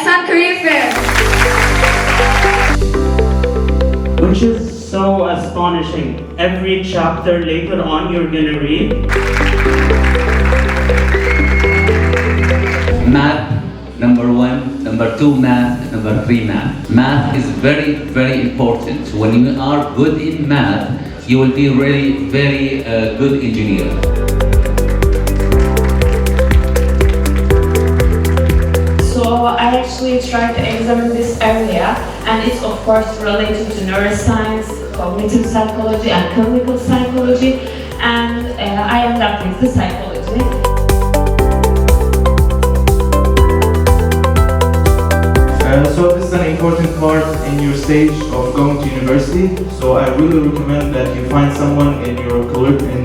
İhsan Career Fair. Which is so astonishing. Every chapter later on you're gonna read. Math, number 1, number 2 math, number 3 math. Math is very, very important. When you are good in math, you will be really very good engineer. So I actually tried to examine this area, and it's of course related to neuroscience, cognitive psychology and clinical psychology, and I ended up with the psychology. So this is an important part in your stage of going to university. So I really recommend that you find someone in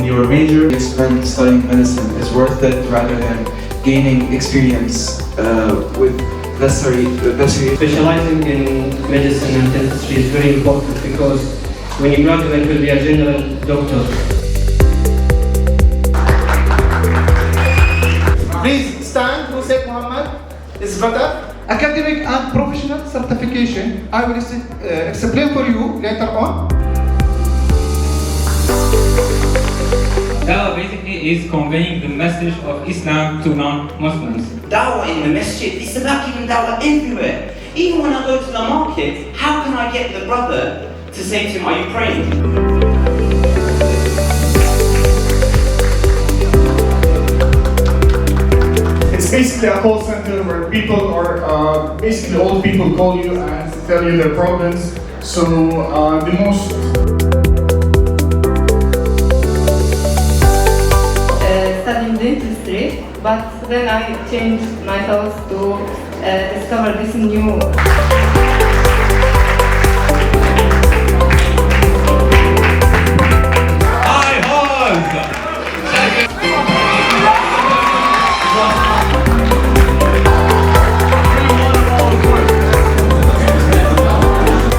your major. You spend studying medicine is worth it rather than gaining experience with necessary. Specializing in medicine and dentistry is very important because when you graduate, you'll be a general doctor. Please stand. Who said Muhammad? Is better. Academic and professional certification. I will explain for you later on. Dawah basically is conveying the message of Islam to non-Muslims. Dawah in the masjid, it's about giving dawah everywhere. Even when I go to the market, how can I get the brother to say to him, are you praying? It's basically a call center where people or basically old people call you and tell you their problems. So the most Studying dentistry, but then I changed my thoughts to discover this new.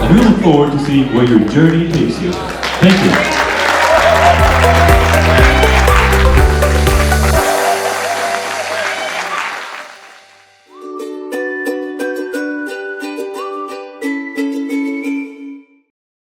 And we look forward to seeing where your journey takes you. Thank you.